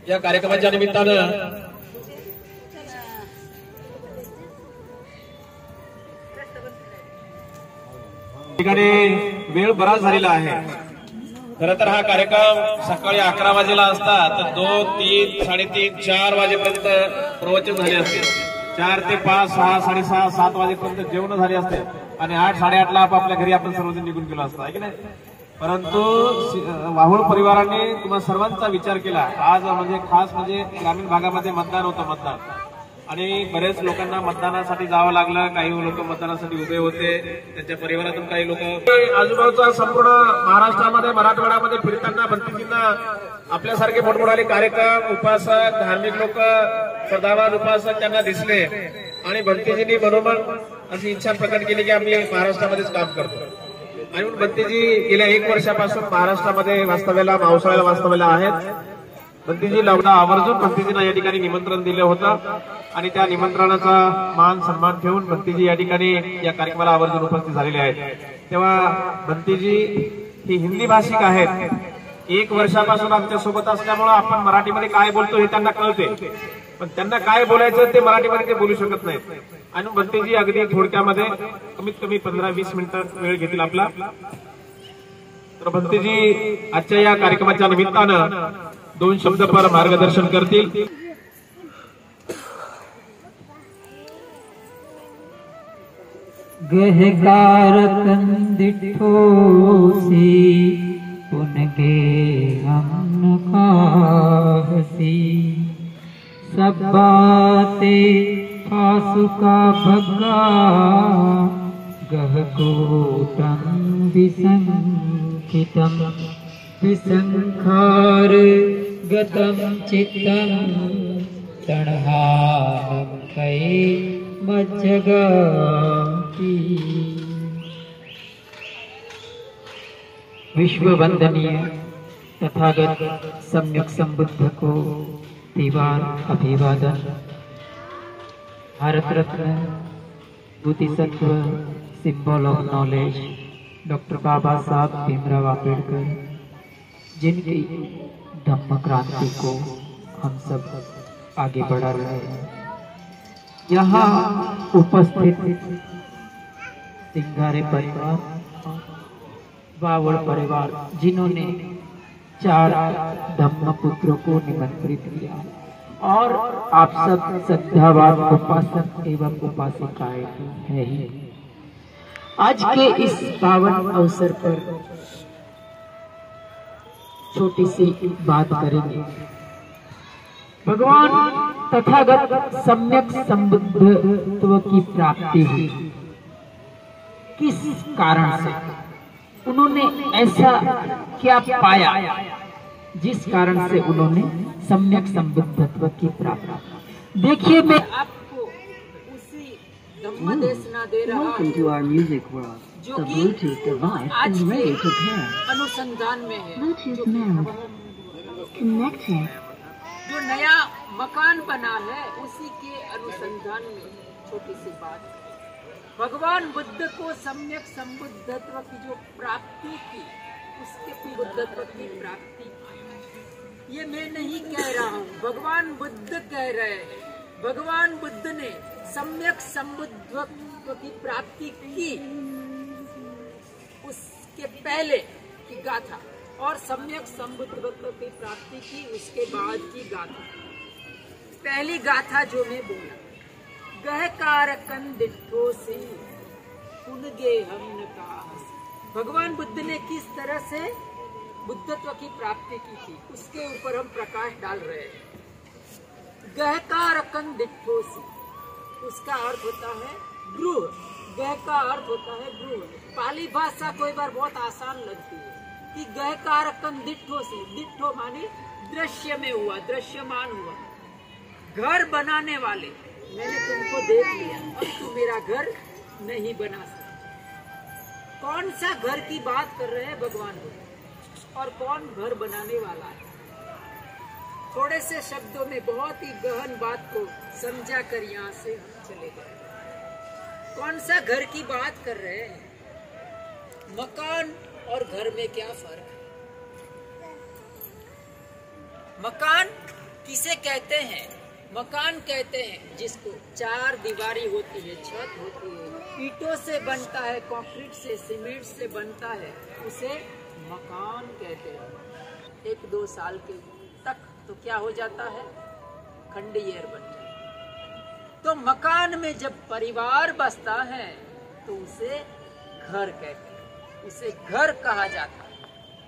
या कार्यक्रमाच्या निमित्तानं ठिकाणी वेळ बराच झालेला आहे। खरं तर हा कार्यक्रम सकाळी 11 वाजेला असता तर 2, 3, 3:30, 4 वाजेपर्यंत प्रवचन झाले असते। 4 ते 5, 6, 6:30, 7 वाजेपर्यंत जेवण झाले असते आणि 8, 8:30 ला आपापल्या घरी आपण सर्वजण निघून गेलो असतो, आहे की नाही? परंतु वाहुळ परिवाराने तुम्हा सर्वांचा विचार केला। आज म्हणजे खास म्हणजे ग्रामीण भागामध्ये मतदान होतं, मतदान, आणि बरेच लोकांना मतदानासाठी जावं लागलं। काही लोक मतदानासाठी उभे होते, त्यांच्या परिवारातून काही लोक आजूबाजूचा संपूर्ण महाराष्ट्रामध्ये मराठवाड्यामध्ये फिरताना भंतीजींना आपल्यासारखे मोठमोठाले कार्यक्रम, उपासक, धार्मिक लोक, सदावाद उपासक त्यांना दिसले आणि भंतीजींनी मनोमन अशी इच्छा प्रकट केली की आम्ही महाराष्ट्रामध्येच काम करतो। आणि म्हणून भंतीजी गेल्या 1 वर्षापासून महाराष्ट्रामध्ये वास्तव्याला, मावसाळ्याला वास्तव्याला आहेत। भंतीजी लावला आवर्जून भंतीजींना या ठिकाणी निमंत्रण दिलं होतं आणि त्या निमंत्रणाचा मान सन्मान ठेवून भंतीजी या ठिकाणी या कार्यक्रमाला आवर्जून उपस्थित झालेले आहेत। तेव्हा भंतीजी ही हिंदी भाषिक आहेत। 1 वर्षापासून आमच्या सोबत असल्यामुळे आपण मराठीमध्ये काय बोलतो हे त्यांना कळते, पण त्यांना काय बोलायचं ते मराठीमध्ये ते बोलू शकत नाहीत। आणि भंतीजी अगदी थोडक्यामध्ये कमीत कमी 15-20 मिनिटं वेळ घेतील आपला। तर भंतीजी आजच्या या कार्यक्रमाच्या निमित्तानं 2 शब्द पर मार्गदर्शन करतील। गहकार कंदिठोसी पुनगे हमन खासी सब बाते फासुका भगा गहकोटं विसंखितं विसंखार गतं चित्तं तणहानं कै मज्जगाति। विश्ववंदनीय तथागत सम्यक संबुद्ध को दीवार अभिवादन। Bharat Ratna बुद्धिसत्व symbol of knowledge doctor बाबा साहब भीमराव आंबेडकर, जिनकी धम्म क्रांति को हम सब आगे बढ़ा रहे हैं। यहाँ उपस्थित सिंगारे परिवार, वावड़ परिवार, जिन्होंने 4 धम्मपुत्रों को निमंत्रित किया, और आप सब श्रद्धावान उपासक एवं उपासिकाएं हैं ही। आज के इस पावन अवसर पर छोटी सी बात करेंगे। भगवान तथागत सम्यक संबुद्धत्व की प्राप्ति हुई किस कारण से? उन्होंने ऐसा क्या पाया जिस कारण से उन्होंने सम्यक संबुद्धत्व की प्राप्ति? देखिए, मैं आपको उसी धम्मदेशना दे रहा हूं जो कि आज के अनुसंधान में है। जो नया मकान बना है उसी के अनुसंधान में छोटी सी बात। भगवान बुद्ध को सम्यक संबुद्धत्व की जो प्राप्ति थी, उसके बुद्धत्व की प्राप्ति, ये मैं नहीं कह रहा हूँ, भगवान बुद्ध कह रहे हैं। भगवान बुद्ध ने सम्यक संबुद्धत्व की प्राप्ति की, उसके पहले की गाथा, और सम्यक संबुद्धत्व की प्राप्ति की उसके बाद की गाथा। पहली गाथा जो मैं बोला, गहकार कंदिठोसी पुनगे हमन खासी। भगवान बुद्ध ने किस तरह से बुद्धत्व की प्राप्ति की थी, उसके ऊपर हम प्रकाश डाल रहे हैं। गहकार कंदिठोसी, उसका अर्थ होता है गृह। गह का अर्थ होता है गृह। पाली भाषा कोई बार बहुत आसान लगती है कि गहकार कंदिठोसी, दिठो माने दृश्य में हुआ, दृश्यमान हुआ। घर बनाने वाले, मैंने तुमको देख लिया, अब तू मेरा घर नहीं बना सकता। कौन सा घर की बात कर रहे हैं भगवान बुद्ध, और कौन घर बनाने वाला है? थोड़े से शब्दों में बहुत ही गहन बात को समझा कर यहाँ से हम चले गए। कौन सा घर की बात कर रहे हैं? मकान और घर में क्या फर्क है? मकान किसे कहते हैं? मकान कहते हैं जिसको चार दीवारी होती है, छत होती है, ईंटों से बनता है, कंक्रीट से, सीमेंट से बनता है, उसे मकान कहते हैं। 1-2 साल के तक तो क्या हो जाता है? खंडहर बन जाता है। तो मकान में जब परिवार बसता है तो उसे घर कहते हैं, उसे घर कहा जाता है।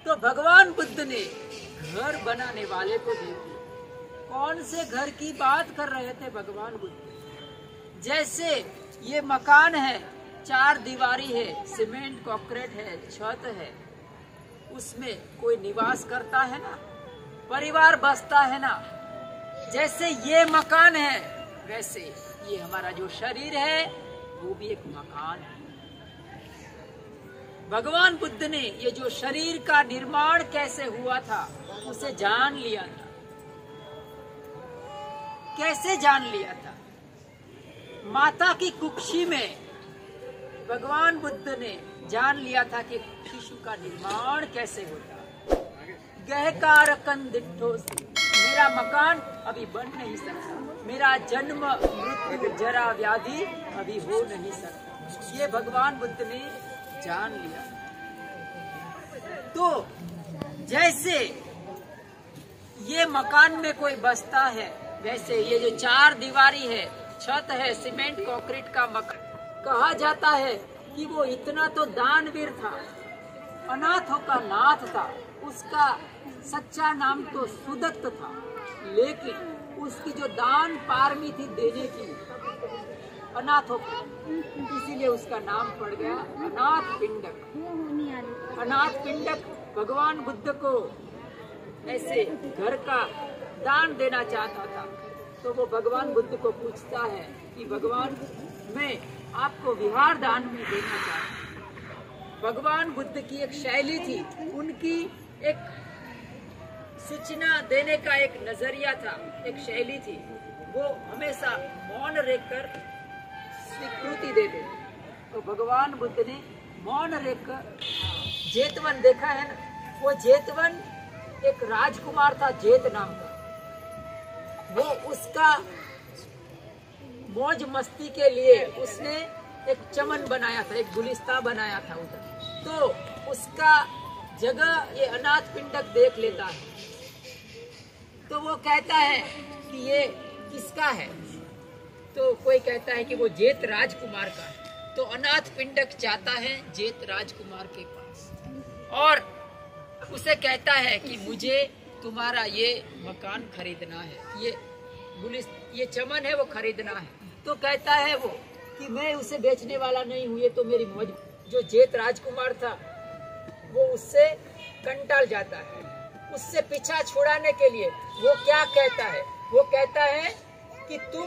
तो भगवान बुद्ध ने घर बनाने वाले को देखिए, कौन से घर की बात कर रहे थे भगवान बुद्ध? जैसे ये मकान है, 4 दीवारी है, सीमेंट कंक्रीट है, छत है, उसमें कोई निवास करता है ना, परिवार बसता है ना। जैसे ये मकान है, वैसे ये हमारा जो शरीर है वो भी एक मकान है। भगवान बुद्ध ने ये जो शरीर का निर्माण कैसे हुआ था उसे जान लिया था। कैसे जान लिया था? माता की कुक्षी में भगवान बुद्ध ने जान लिया था कि शिशु का निर्माण कैसे होता। गहकार कंदिठोसी, मेरा मकान अभी बन नहीं सकता, मेरा जन्म मृत्यु जरा व्याधि अभी हो नहीं सकता, ये भगवान बुद्ध ने जान लिया। तो जैसे ये मकान में कोई बसता है, वैसे ये जो 4 दीवारी है, छत है, सीमेंट कंक्रीट का मकान, कहा जाता है कि वो इतना तो दानवीर था, अनाथों का नाथ था, उसका सच्चा नाम तो सुदत्त था, लेकिन उसकी जो दान पारमी थी देने की अनाथों को, इसीलिए उसका नाम पड़ गया अनाथ पिंडक। अनाथ पिंडक भगवान बुद्ध को ऐसे घर का दान देना चाहता था। तो वो भगवान बुद्ध को पूछता है कि भगवान, मैं आपको विहार दान में देना चाहता हूँ। भगवान बुद्ध की एक शैली थी, उनकी एक सूचना देने का एक नजरिया था, एक शैली थी। वो हमेशा मौन रहकर स्वीकृति दे दे। तो भगवान बुद्ध ने मौन रहकर जेतवन देखा है ना, वो जेतवन एक राजकुमार था, जेत नाम का। वो उसका मौज मस्ती के लिए उसने एक चमन बनाया था, एक गुलिस्ता बनाया था उधर। तो उसका जगह ये अनाथ पिंडक देख लेता है, तो वो कहता है कि ये किसका है? तो कोई कहता है कि वो जेत राजकुमार का है। तो अनाथ पिंडक जाता है जेत राजकुमार के पास और उसे कहता है कि मुझे तुम्हारा ये मकान खरीदना है, ये चमन है वो खरीदना है। तो कहता है वो कि मैं उसे बेचने वाला नहीं हूँ, ये तो मेरी मौज। जो जेत राजकुमार था वो उससे कंटाल जाता है, उससे पीछा छुड़ाने के लिए वो क्या कहता है? वो कहता है कि तुम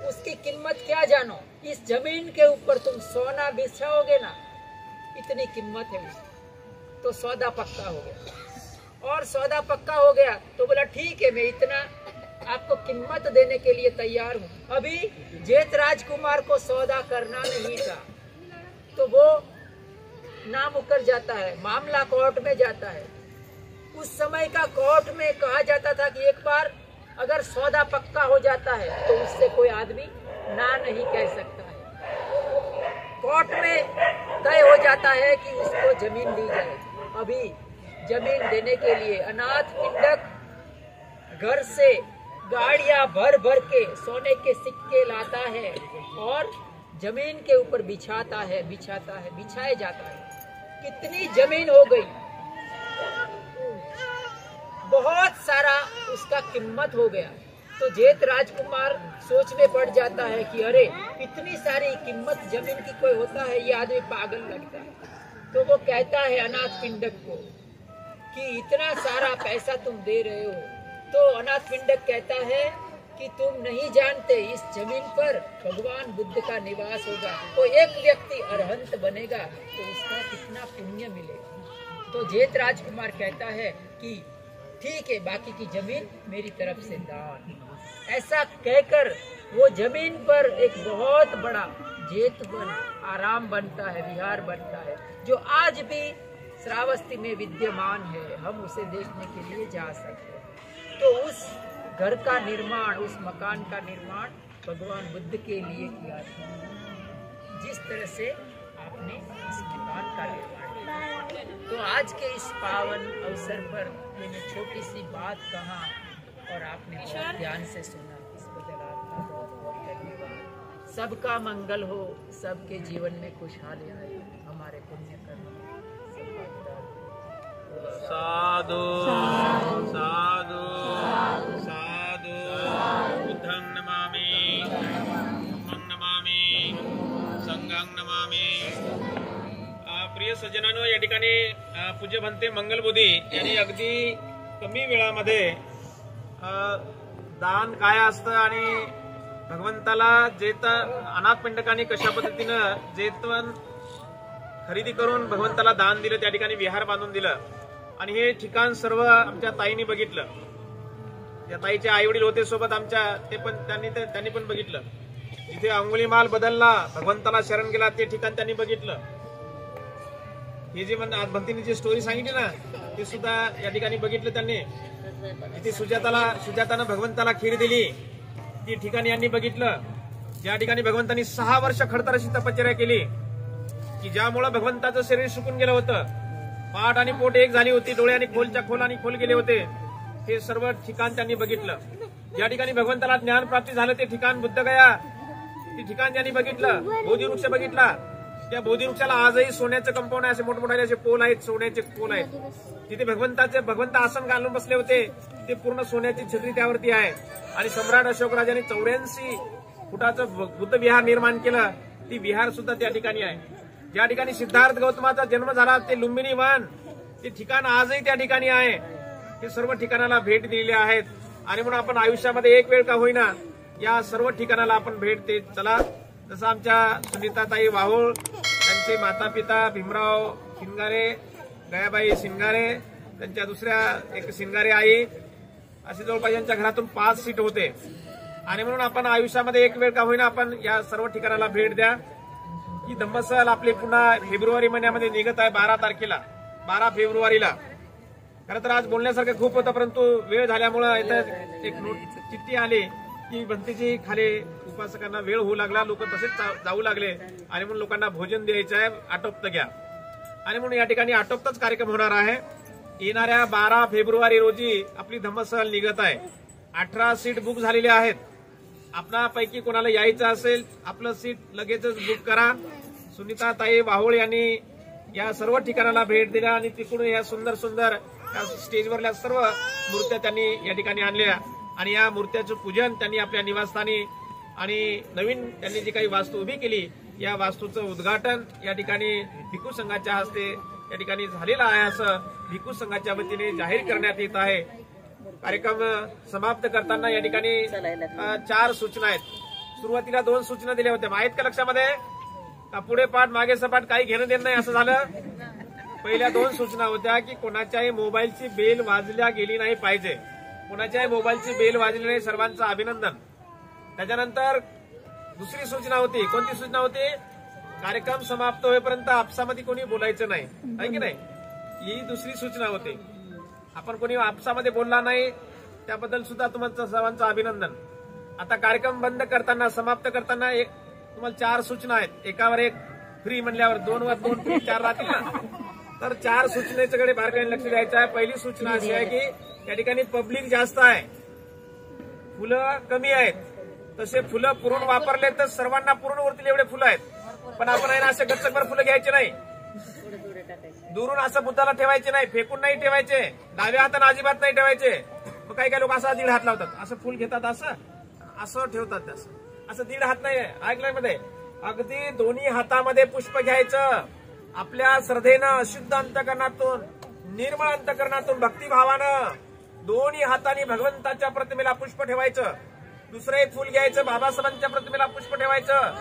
उसकी कीमत क्या जानो, इस जमीन के ऊपर तुम सोना बिछाओगे ना, इतनी कीमत है उसकी। तो सौदा पक्का हो गया, और सौदा पक्का हो गया तो बोला ठीक है, मैं इतना आपको कीमत देने के लिए तैयार हूँ। अभी जेत राजकुमार को सौदा करना नहीं था, तो वो ना मुकर जाता है, मामला कोर्ट में जाता है। उस समय का कोर्ट में कहा जाता था कि एक बार अगर सौदा पक्का हो जाता है तो उससे कोई आदमी ना नहीं कह सकता है। कोर्ट में तय हो जाता है कि उसको जमीन दी जाए। अभी जमीन देने के लिए अनाथ पिंडक घर से गाड़ियां भर भर के सोने के सिक्के लाता है और जमीन के ऊपर बिछाता है, बिछाया जाता है। कितनी जमीन हो गई, बहुत सारा उसका कीमत हो गया। तो जेत राजकुमार सोच में पड़ जाता है कि अरे इतनी सारी कीमत जमीन की कोई होता है, ये आदमी पागल लगता है। तो वो कहता है अनाथ पिंडक को कि इतना सारा पैसा तुम दे रहे हो। तो अनाथ पिंडक कहता है कि तुम नहीं जानते इस जमीन पर भगवान बुद्ध का निवास होगा, तो एक व्यक्ति अरहंत बनेगा तो उसका कितना पुण्य मिलेगा। तो जेत राजकुमार कहता है कि ठीक है, बाकी की जमीन मेरी तरफ से दान। ऐसा कहकर वो जमीन पर एक बहुत बड़ा जेतवन आराम बनता है, विहार बनता है, जो आज भी श्रावस्ती में विद्यमान है। हम उसे देखने के लिए जा सकते हैं। तो उस घर का निर्माण, उस मकान का निर्माण भगवान बुद्ध के लिए किया था। जिस तरह से आपने इस मकान का निर्माण किया। तो आज के इस पावन अवसर पर मैंने छोटी सी बात कहा और आपने बहुत ध्यान से सुना। इस बदल आपका बहुत बहुत धन्यवाद। सबका मंगल हो, सबके जीवन में खुशहाली आए, हमारे पुण्य कर्म साधु साधु साधु बुद्धं नमामि, धम्मं नमामि, संघं नमामि। प्रिय सज्जनांनो, या ठिकाणी पूज्य भंते मंगलबुधी यांनी अगदी कमी वेळामध्ये दान काय असतं आणि भगवंताला अनाथ पिंडकांनी कशा पद्धतीनं जेतवन खरेदी करून भगवंताला दान दिलं, त्या ठिकाणी विहार बांधून दिलं आणि हे ठिकाण सर्व आमच्या ताईंनी बघितलं। त्या ताईचे आई वडील होते सोबत आमच्या, त्यांनी पण बघितलं। जिथे अंगुलीमाल बदलला, भगवंताला शरण गेला, ते ठिकाण त्यांनी बघितलं। हे जे भक्तीने जी स्टोरी सांगितली ना, ते सुद्धा या ठिकाणी बघितलं त्यांनी। जिथे सुजातानं भगवंताला खीर दिली, ती ठिकाणी यांनी बघितलं। ज्या ठिकाणी भगवंतांनी 6 वर्ष खडतर अशी तपश्चर्या केली की ज्यामुळे भगवंताचं शरीर सुकून गेलं होतं, पाठ आणि पोट एक झाली होती, डोळे आणि खोल गेले होते, हे सर्व ठिकाण त्यांनी बघितलं। ज्या ठिकाणी भगवंताला ज्ञान प्राप्ती झालं ते ठिकाण बुद्धगया, ते ठिकाण त्यांनी बघितलं। बोधिवृक्ष बघितला, त्या बोधिवृक्षाला आजही सोन्याचं कंपाऊंड आहे, असे मोठमोठे असे पोल आहेत, सोन्याचे पोल आहेत। तिथे भगवंत आसन घालून बसले होते, ते पूर्ण सोन्याची छत्री त्यावरती आहे। आणि सम्राट अशोकराजांनी 84 फुटाचं बुद्ध विहार निर्माण केलं, ती विहार सुद्धा त्या ठिकाणी आहे। ज्या ठिकाणी सिद्धार्थ गौतमाचा जन्म झाला ते लुंबिनी वन, ते ठिकाण आजही त्या ठिकाणी आहे। हे सर्व ठिकाणाला भेट दिलेली आहेत आणि म्हणून आपण आयुष्यामध्ये एक वेळ का होईना या सर्व ठिकाणाला आपण भेट देत चला। जसं आमच्या सुनीताताई वाहोळ, त्यांचे माता पिता भीमराव शिंगारे, गयाबाई शिंगारे, त्यांच्या दुसऱ्या एक शिंगारे आई, असे जवळपास यांच्या घरातून 5 सीट होते। आणि म्हणून आपण आयुष्यामध्ये एक वेळ का होईना आपण या सर्व ठिकाणाला भेट द्या। ही धम्मसहल आपली पुन्हा फेब्रुवारी महिन्यामध्ये निघत आहे 12 फेब्रुवारीला। खरं तर आज बोलण्यासारखं खूप होतं, परंतु वेळ झाल्यामुळं इथं एक चिठ्ठी आली की भंतीजी खाली उपासकांना वेळ होऊ लागला, लोक तसेच जाऊ लागले आणि म्हणून लोकांना भोजन द्यायचं आहे, आटोपतं घ्या। आणि म्हणून या ठिकाणी आटोपताच कार्यक्रम होणार आहे। येणाऱ्या 12 फेब्रुवारी रोजी आपली धम्मसहल निघत आहे। 18 सीट बुक झालेल्या आहेत। आपणापैकी कोणाला यायचं असेल, आपलं सीट लगेचच बुक करा। सुनीताताई वाहोळ यांनी या सर्व ठिकाणाला भेट दिल्या आणि तिकडून या सुंदर स्टेजवरल्या सर्व मूर्त्या त्यांनी या ठिकाणी आणल्या आणि या मूर्त्याचं पूजन त्यांनी आपल्या निवासस्थानी आणि नवीन त्यांनी जी काही वास्तू उभी केली, या वास्तूचं उद्घाटन या ठिकाणी भिक्खू संघाच्या हस्ते या ठिकाणी झालेलं आहे, असं भिक्खू संघाच्या वतीने जाहीर करण्यात येत आहे। कार्यक्रम समाप्त करताना या ठिकाणी 4 सूचना आहेत। सुरुवातीला 2 सूचना दिल्या होत्या, आहेत का लक्षामध्ये? का पुढे पाठ मागे सपाट काही घेणं देणं नाही असं झालं? पहिल्या 2 सूचना होत्या की कोणाच्याही मोबाईलची बेल वाजल्या गेली नाही पाहिजे, कोणाच्याही मोबाईलची बेल वाजली नाही, सर्वांचं अभिनंदन। त्याच्यानंतर दुसरी सूचना होती, कोणती सूचना होती? कार्यक्रम समाप्त होईपर्यंत आपसामध्ये कोणी बोलायचं नाही, आहे की नाही? ही दुसरी सूचना होती। आपण कोणी आपसामध्ये बोलला नाही त्याबद्दल सुद्धा तुमचं सर्वांचं अभिनंदन। आता कार्यक्रम बंद करताना, समाप्त करताना तुम्हाला 4 सूचना आहेत, एकावर एक फ्री म्हणल्यावर 2 वर 2 फ्री 4 राहतील ना, तर 4 सूचनेच्याकडे बारकाईने लक्ष द्यायचं आहे। पहिली सूचना अशी आहे की या ठिकाणी पब्लिक जास्त आहे, फुलं कमी आहेत, तसे फुलं पुरून वापरले तर सर्वांना पुरून उरतील एवढे फुलं आहेत, पण आपण आहे ना असे गच्चभर फुलं घ्यायचे नाही, दुरून असं बुद्धाला ठेवायचे नाही, फेकून नाही ठेवायचे, डाव्या हाताने अजिबात नाही ठेवायचे। मग काही लोक असं 1.5 हात लावतात, असं फुल घेतात, असं ठेवतात, असं 1.5 हात नाही ऐकलंय मध्ये, अगदी दोन्ही हातामध्ये पुष्प घ्यायचं, आपल्या श्रद्धेनं, शुद्ध अंतकरणातून, निर्मळ अंतकरणातून, भक्तिभावानं दोन्ही हाताने भगवंताच्या प्रतिमेला पुष्प ठेवायचं। दुसरं एक फुल घ्यायचं, बाबासाहेबांच्या प्रतिमेला पुष्प ठेवायचं,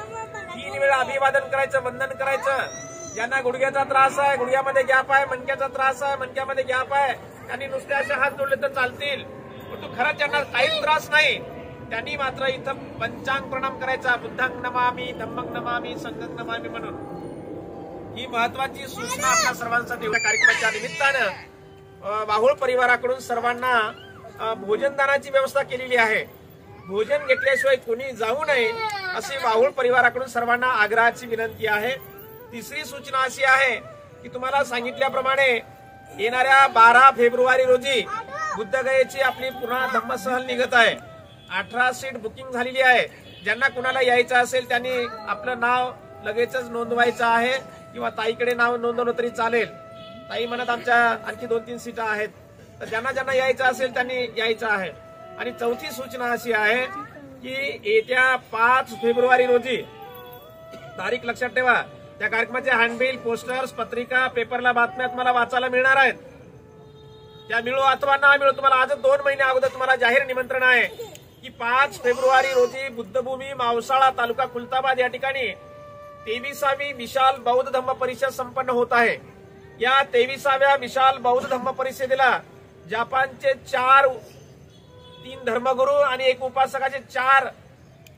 3 वेळा अभिवादन करायचं, वंदन करायचं। ज्यांना गुडघ्याचा त्रास आहे, गुडघ्यामध्ये गॅप आहे, मणक्याचा त्रास आहे, मणक्यामध्ये गॅप आहे, त्यांनी नुसते असे हात जोडले तर चालतील, परंतु खरंच ज्यांना काहीच त्रास नाही त्यांनी मात्र इथं पंचांग प्रणाम करायचा, बुद्धं नमामि, धम्मं नमामि, संघं नमामि म्हणून। ही महत्वाची सूचना आपल्या सर्वांसाठी कार्यक्रमाच्या निमित्तानं वाहोळ परिवाराकडून सर्वांना भोजनदानाची व्यवस्था केलेली आहे. भोजन घेतल्याशिवाय कोणी जाऊ नये अशी वाहुळ परिवाराकडून सर्वांना आग्रहाची विनंती आहे. तिसरी सूचना अशी आहे की तुम्हाला सांगितल्याप्रमाणे येणाऱ्या 12 फेब्रुवारी रोजी बुद्धगयेची आपली पुन्हा धम्मसहल निघत आहे. 18 सीट बुकिंग झालेली आहे. ज्यांना कुणाला यायचं असेल त्यांनी आपलं नाव लगेचच नोंदवायचं आहे किंवा ताईकडे नाव नोंदवलं तरी चालेल. ताई म्हणत आमच्या आणखी 2-3 सीटा आहेत, तर ज्यांना ज्यांना यायचं असेल त्यांनी यायचं आहे. आणि चौथी सूचना अशी आहे की येत्या 5 फेब्रुवारी रोजी तारीख लक्षात ठेवा. त्या कार्यक्रमाचे हँडबिल, पोस्टर्स, पत्रिका, पेपरला बातम्या तुम्हाला वाचायला मिळणार आहेत. त्या मिळो अथवा ना मिळो, तुम्हाला आज 2 महिने अगोदर तुम्हाला जाहीर निमंत्रण आहे की 5 फेब्रुवारी रोजी बुद्धभूमी मावसाळा तालुका खुलताबाद या ठिकाणी 23वी विशाल बौद्ध धम्म परिषद संपन्न होत आहे. या 23व्या विशाल बौद्ध धम्म परिषदेला जपानचे 3 धर्मगुरू आणि 1 उपासकाचे 4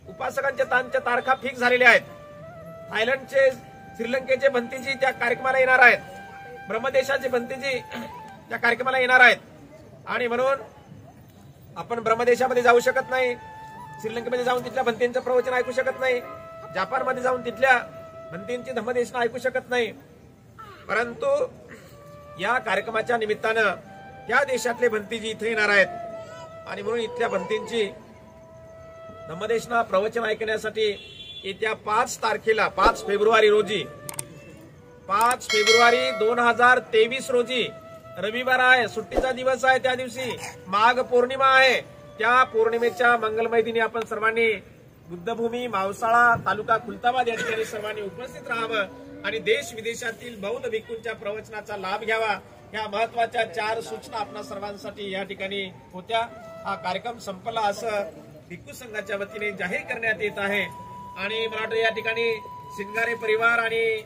उपासकांच्या तारखा फिक्स झालेल्या आहेत. थायलंडचे, श्रीलंकेचे भंतीजी त्या कार्यक्रमाला येणार आहेत. ब्रह्मदेशाचे भंतीजी त्या कार्यक्रमाला येणार आहेत. आणि म्हणून आपण ब्रह्मदेशामध्ये जाऊ शकत नाही, श्रीलंकेमध्ये जाऊन तिथल्या भंतींचं प्रवचन ऐकू शकत नाही, जपानमध्ये जाऊन तिथल्या भंतींची धम्मदेशना ऐकू शकत नाही. परंतु या कार्यक्रमाच्या निमित्तानं त्या देशातले भंतीजी इथे येणार आहेत आणि म्हणून इथल्या भंतींची धम्मदेशना प्रवचन ऐकण्यासाठी येत्या 5 तारखेला 5 फेब्रुवारी रोजी 5 फेब्रुवारी 2023 रोजी रविवार आहे, सुट्टीचा दिवस आहे. त्या दिवशी माघ पौर्णिमा आहे. त्या पौर्णिमेच्या मंगलमय दिनी आपण सर्वांनी बुद्धभूमी मावसाळा तालुका खुलताबाद या ठिकाणी सर्वांनी उपस्थित राहावं आणि देश विदेशातील बौद्ध भिक्खूंच्या प्रवचनाचा लाभ घ्यावा. या महत्वाच्या 4 सूचना आपल्या सर्वांसाठी या ठिकाणी होत्या. हा कार्यक्रम संपला असं भिक्खू संघाच्या वतीने जाहीर करण्यात येत आहे. आणि मला वाटतं या ठिकाणी शिंगारे परिवार आणि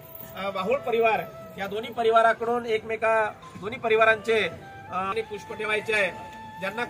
वाहुळ परिवार या दोन्ही परिवाराकडून दोन्ही परिवारांचे पुष्प ठेवायचे आहे. ज्यांना